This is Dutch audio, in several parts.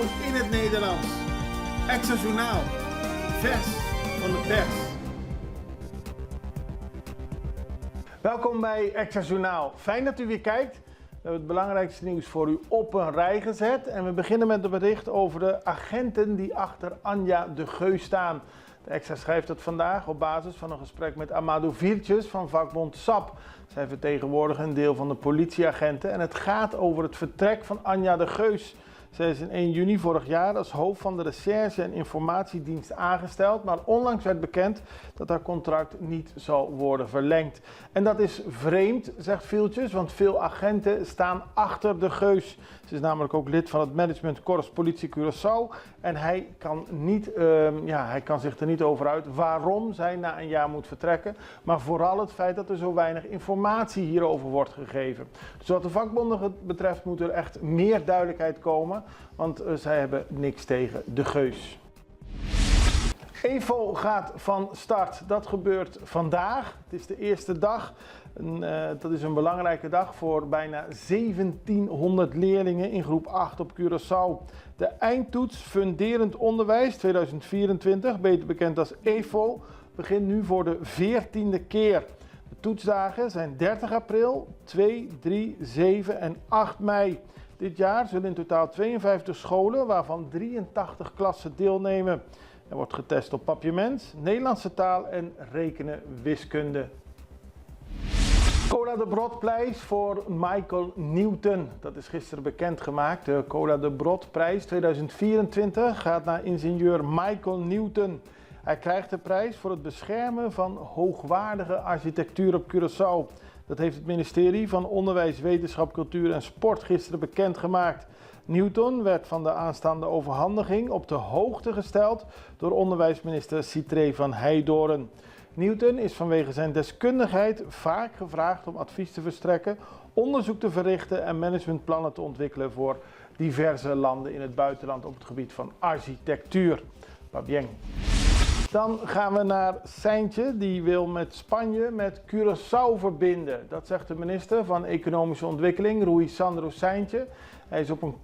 In het Nederlands. Extra Journaal. Vers van de pers. Welkom bij Extra Journaal. Fijn dat u weer kijkt. We hebben het belangrijkste nieuws voor u op een rij gezet. En we beginnen met een bericht over de agenten die achter Anja de Geus staan. De Extra schrijft het vandaag op basis van een gesprek met Amadou Viltjes van vakbond SAP. Zij vertegenwoordigen een deel van de politieagenten en het gaat over het vertrek van Anja de Geus. Zij is in 1 juni vorig jaar als hoofd van de recherche- en informatiedienst aangesteld, maar onlangs werd bekend dat haar contract niet zal worden verlengd. En dat is vreemd, zegt Viltjes, want veel agenten staan achter de Geus. Ze is namelijk ook lid van het managementkorps Politie Curaçao en hij kan zich er niet over uit waarom zij na een jaar moet vertrekken, maar vooral het feit dat er zo weinig informatie hierover wordt gegeven. Dus wat de vakbonden betreft moet er echt meer duidelijkheid komen, want zij hebben niks tegen de Geus. EVO gaat van start. Dat gebeurt vandaag. Het is de eerste dag. Dat is een belangrijke dag voor bijna 1700 leerlingen in groep 8 op Curaçao. De eindtoets Funderend Onderwijs 2024, beter bekend als EVO, begint nu voor de 14e keer. De toetsdagen zijn 30 april, 2, 3, 7 en 8 mei. Dit jaar zullen in totaal 52 scholen, waarvan 83 klassen deelnemen. Er wordt getest op papiaments, Nederlandse taal en rekenen wiskunde. Cola de Brodprijs voor Michael Newton. Dat is gisteren bekendgemaakt. De Cola de Brodprijs 2024 gaat naar ingenieur Michael Newton. Hij krijgt de prijs voor het beschermen van hoogwaardige architectuur op Curaçao. Dat heeft het ministerie van Onderwijs, Wetenschap, Cultuur en Sport gisteren bekendgemaakt. Newton werd van de aanstaande overhandiging op de hoogte gesteld door onderwijsminister Sitré van Heijdorren. Newton is vanwege zijn deskundigheid vaak gevraagd om advies te verstrekken, onderzoek te verrichten en managementplannen te ontwikkelen voor diverse landen in het buitenland op het gebied van architectuur. Pas bien. Dan gaan we naar Seintje, die wil met Spanje met Curaçao verbinden. Dat zegt de minister van Economische Ontwikkeling, Rui Sandro Seintje. Hij is op een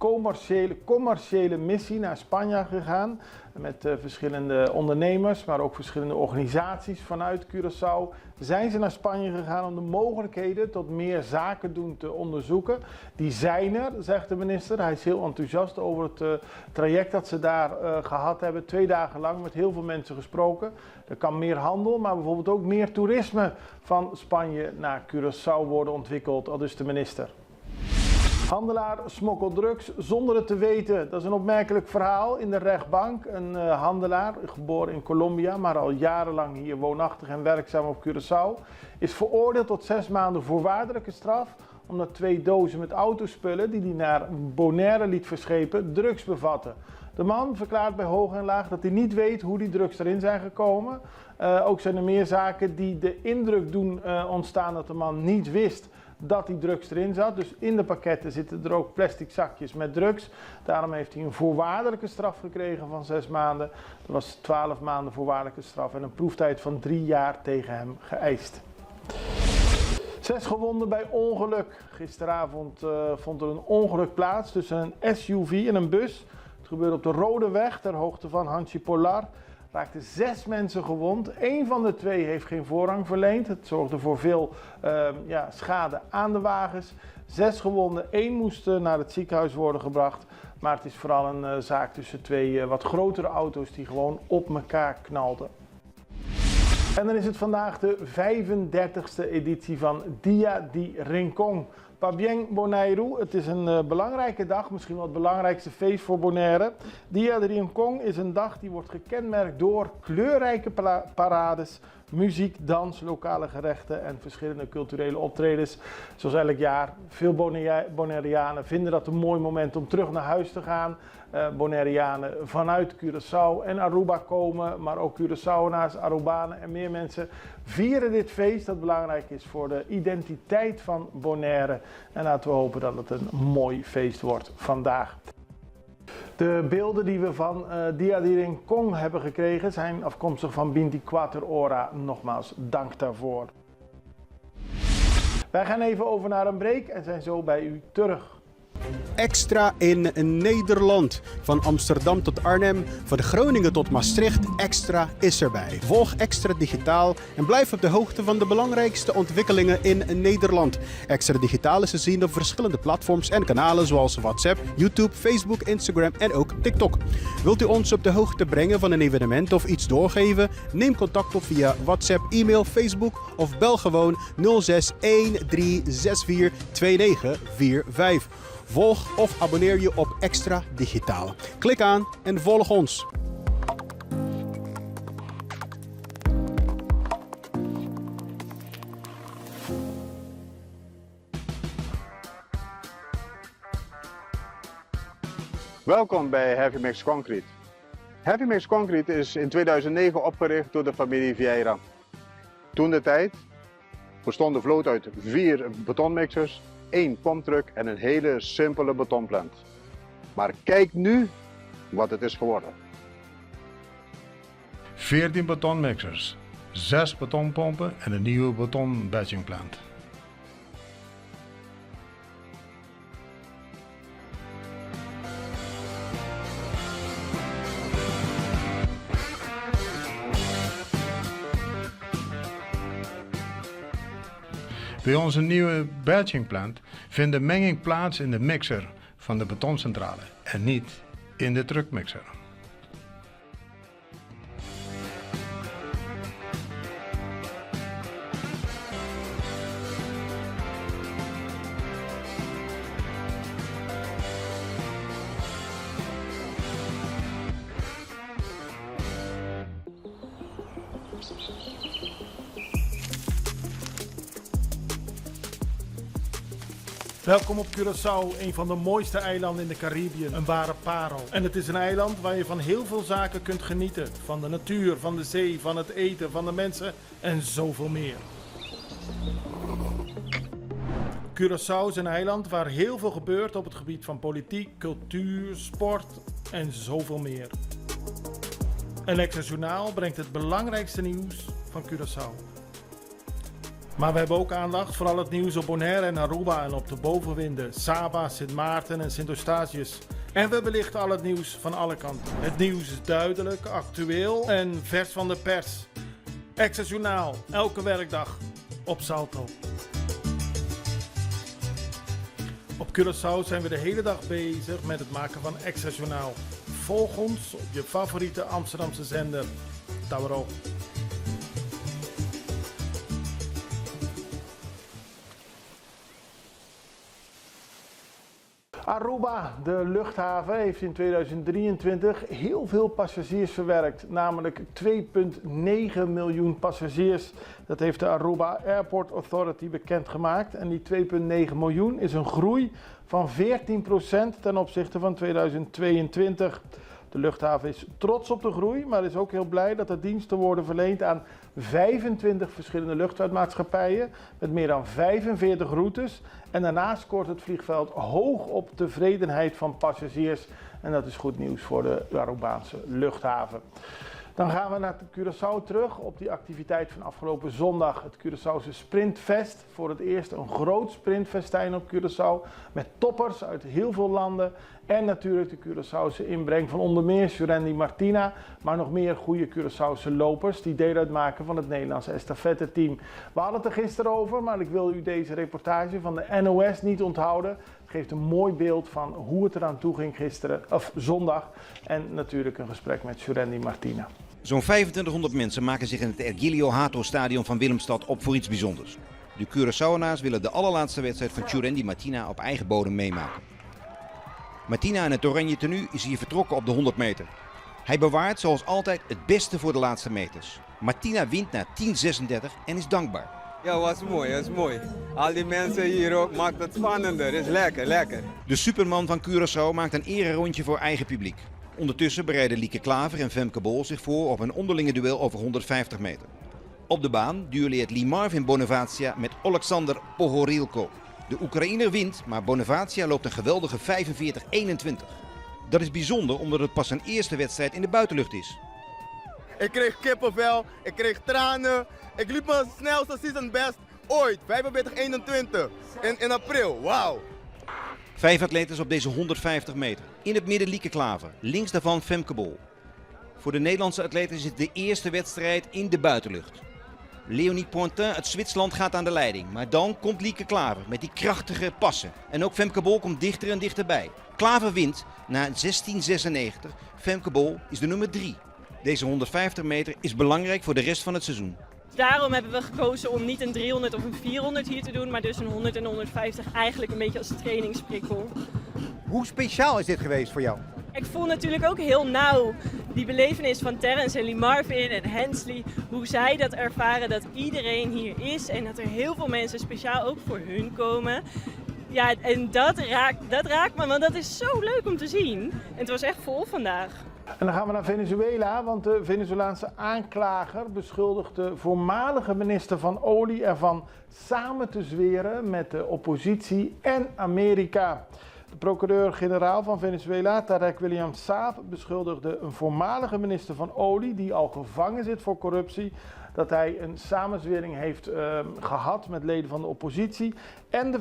commerciële missie naar Spanje gegaan met verschillende ondernemers, maar ook verschillende organisaties vanuit Curaçao. Zijn ze naar Spanje gegaan om de mogelijkheden tot meer zaken doen te onderzoeken. Die zijn er, zegt de minister. Hij is heel enthousiast over het traject dat ze daar gehad hebben. 2 dagen lang met heel veel mensen gesproken. Er kan meer handel, maar bijvoorbeeld ook meer toerisme van Spanje naar Curaçao worden ontwikkeld, aldus de minister. Handelaar smokkelt drugs zonder het te weten. Dat is een opmerkelijk verhaal in de rechtbank. Een handelaar, geboren in Colombia, maar al jarenlang hier woonachtig en werkzaam op Curaçao, is veroordeeld tot 6 maanden voorwaardelijke straf, omdat 2 dozen met autospullen die hij naar Bonaire liet verschepen drugs bevatten. De man verklaart bij hoog en laag dat hij niet weet hoe die drugs erin zijn gekomen. Ook zijn er meer zaken die de indruk doen ontstaan dat de man niet wist dat die drugs erin zat. Dus in de pakketten zitten er ook plastic zakjes met drugs. Daarom heeft hij een voorwaardelijke straf gekregen van 6 maanden. Er was 12 maanden voorwaardelijke straf en een proeftijd van 3 jaar tegen hem geëist. 6 gewonden bij ongeluk. Gisteravond vond er een ongeluk plaats tussen een SUV en een bus. Het gebeurde op de Rode Weg ter hoogte van Hansi Polar. Raakten 6 mensen gewond. 1 van de 2 heeft geen voorrang verleend. Het zorgde voor veel schade aan de wagens. 6 gewonden, 1 moest naar het ziekenhuis worden gebracht. Maar het is vooral een zaak tussen 2 wat grotere auto's die gewoon op elkaar knalden. En dan is het vandaag de 35e editie van Dia di Rincon. Pas bien Bonaire, het is een belangrijke dag, misschien wel het belangrijkste feest voor Bonaire. Dia di Rincon is een dag die wordt gekenmerkt door kleurrijke parades, muziek, dans, lokale gerechten en verschillende culturele optredens. Zoals elk jaar, veel Bonaireanen vinden dat een mooi moment om terug naar huis te gaan. Bonaireanen vanuit Curaçao en Aruba komen, maar ook Curaçaoënaars, Arubanen en meer mensen vieren dit feest dat belangrijk is voor de identiteit van Bonaire. En laten we hopen dat het een mooi feest wordt vandaag. De beelden die we van Dia di Rincon hebben gekregen zijn afkomstig van 24 Ora. Nogmaals, dank daarvoor. Wij gaan even over naar een break en zijn zo bij u terug. extra in Nederland. Van Amsterdam tot Arnhem, van Groningen tot Maastricht, extra is erbij. Volg Extra Digitaal en blijf op de hoogte van de belangrijkste ontwikkelingen in Nederland. Extra Digitaal is te zien op verschillende platforms en kanalen zoals WhatsApp, YouTube, Facebook, Instagram en ook TikTok. Wilt u ons op de hoogte brengen van een evenement of iets doorgeven? Neem contact op via WhatsApp, e-mail, Facebook of bel gewoon 06 1364 2945. Volg of abonneer je op Extra Digitaal. Klik aan en volg ons. Welkom bij Heavy Mix Concrete. Heavy Mix Concrete is in 2009 opgericht door de familie Vieira. Toentertijd bestond de vloot uit 4 betonmixers, 1 pomptruck en een hele simpele betonplant. Maar kijk nu wat het is geworden. 14 betonmixers, 6 betonpompen en een nieuwe betonbatchingplant. Bij onze nieuwe batchingplant vindt de menging plaats in de mixer van de betoncentrale en niet in de truckmixer. Welkom op Curaçao, een van de mooiste eilanden in de Caribiën, een ware parel. En het is een eiland waar je van heel veel zaken kunt genieten. Van de natuur, van de zee, van het eten, van de mensen en zoveel meer. Curaçao is een eiland waar heel veel gebeurt op het gebied van politiek, cultuur, sport en zoveel meer. Een Extra Journaal brengt het belangrijkste nieuws van Curaçao. Maar we hebben ook aandacht voor al het nieuws op Bonaire en Aruba en op de bovenwinden, Saba, Sint Maarten en Sint Eustatius. En we belichten al het nieuws van alle kanten. Het nieuws is duidelijk, actueel en vers van de pers. Extra Journaal, elke werkdag op Salto. Op Curaçao zijn we de hele dag bezig met het maken van Extra Journaal. Volg ons op je favoriete Amsterdamse zender, Tauro. Aruba, de luchthaven, heeft in 2023 heel veel passagiers verwerkt. Namelijk 2,9 miljoen passagiers. Dat heeft de Aruba Airport Authority bekendgemaakt. En die 2,9 miljoen is een groei van 14% ten opzichte van 2022. De luchthaven is trots op de groei, maar is ook heel blij dat er diensten worden verleend aan 25 verschillende luchtvaartmaatschappijen met meer dan 45 routes. En daarnaast scoort het vliegveld hoog op tevredenheid van passagiers. En dat is goed nieuws voor de Arubaanse luchthaven. Dan gaan we naar Curaçao terug op die activiteit van afgelopen zondag. Het Curaçaose Sprintfest. Voor het eerst een groot sprintfestijn op Curaçao. Met toppers uit heel veel landen. En natuurlijk de Curaçaose inbreng van onder meer Jurendi Martina. Maar nog meer goede Curaçaose lopers die deel uitmaken van het Nederlandse estafette-team. We hadden het er gisteren over, maar ik wil u deze reportage van de NOS niet onthouden. Het geeft een mooi beeld van hoe het eraan toe ging zondag. En natuurlijk een gesprek met Jurendi Martina. Zo'n 2500 mensen maken zich in het Ergilio Hato stadion van Willemstad op voor iets bijzonders. De Curaçaoënaars willen de allerlaatste wedstrijd van Jurendi Martina op eigen bodem meemaken. Martina in het oranje tenue is hier vertrokken op de 100 meter. Hij bewaart zoals altijd het beste voor de laatste meters. Martina wint na 10:36 en is dankbaar. Ja, was mooi. Al die mensen hier ook maakt het spannender. Het is lekker. De superman van Curaçao maakt een ererondje voor eigen publiek. Ondertussen bereiden Lieke Klaver en Femke Bol zich voor op een onderlinge duel over 150 meter. Op de baan duelleert Lee Marvin Bonavacia met Alexander Pohorilko. De Oekraïner wint, maar Bonavacia loopt een geweldige 45:21. Dat is bijzonder omdat het pas zijn eerste wedstrijd in de buitenlucht is. Ik kreeg kippenvel, ik kreeg tranen. Ik liep mijn snelste season best ooit, 45:21 in april. Wauw. 5 atletes op deze 150 meter. In het midden Lieke Klaver, links daarvan Femke Bol. Voor de Nederlandse atleten is het de eerste wedstrijd in de buitenlucht. Leonie Pointin uit Zwitserland gaat aan de leiding. Maar dan komt Lieke Klaver met die krachtige passen. En ook Femke Bol komt dichter en dichterbij. Klaver wint na 16:96. Femke Bol is de nummer 3. Deze 150 meter is belangrijk voor de rest van het seizoen. Daarom hebben we gekozen om niet een 300 of een 400 hier te doen, maar dus een 100 en 150 eigenlijk een beetje als trainingsprikkel. Hoe speciaal is dit geweest voor jou? Ik voel natuurlijk ook heel nauw die belevenis van Terrence en Lee Marvin en Hensley. Hoe zij dat ervaren, dat iedereen hier is en dat er heel veel mensen speciaal ook voor hun komen. Ja, en dat raakt me, want dat is zo leuk om te zien. En het was echt vol vandaag. En dan gaan we naar Venezuela, want de Venezolaanse aanklager beschuldigt de voormalige minister van Olie ervan samen te zweren met de oppositie en Amerika. De procureur-generaal van Venezuela, Tarek William Saab, beschuldigde een voormalige minister van Olie, die al gevangen zit voor corruptie, dat hij een samenzwering heeft gehad met leden van de oppositie en de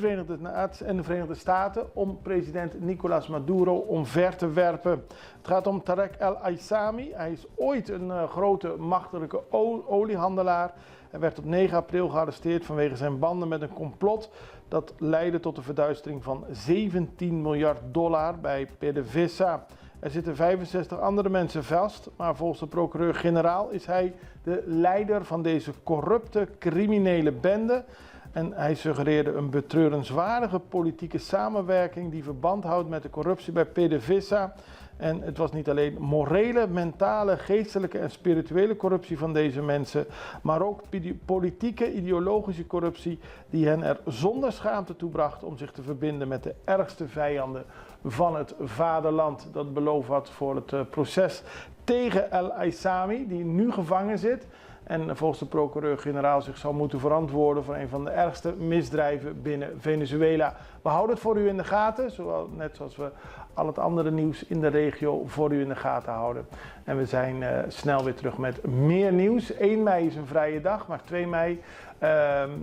Verenigde Staten om president Nicolás Maduro omver te werpen. Het gaat om Tarek El Aissami. Hij is ooit een grote machtelijke oliehandelaar. Hij werd op 9 april gearresteerd vanwege zijn banden met een complot dat leidde tot de verduistering van $17 miljard bij PDVSA. Er zitten 65 andere mensen vast, maar volgens de procureur-generaal is hij de leider van deze corrupte criminele bende. En hij suggereerde een betreurenswaardige politieke samenwerking die verband houdt met de corruptie bij PDVSA. En het was niet alleen morele, mentale, geestelijke en spirituele corruptie van deze mensen, maar ook politieke, ideologische corruptie die hen er zonder schaamte toe bracht om zich te verbinden met de ergste vijanden van het vaderland. Dat beloofd had voor het proces tegen El Aissami, die nu gevangen zit en volgens de procureur-generaal zich zal moeten verantwoorden voor een van de ergste misdrijven binnen Venezuela. We houden het voor u in de gaten, net zoals we al het andere nieuws in de regio voor u in de gaten houden. En we zijn snel weer terug met meer nieuws. 1 mei is een vrije dag, maar 2 mei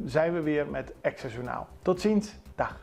zijn we weer met Extra Journaal. Tot ziens, dag.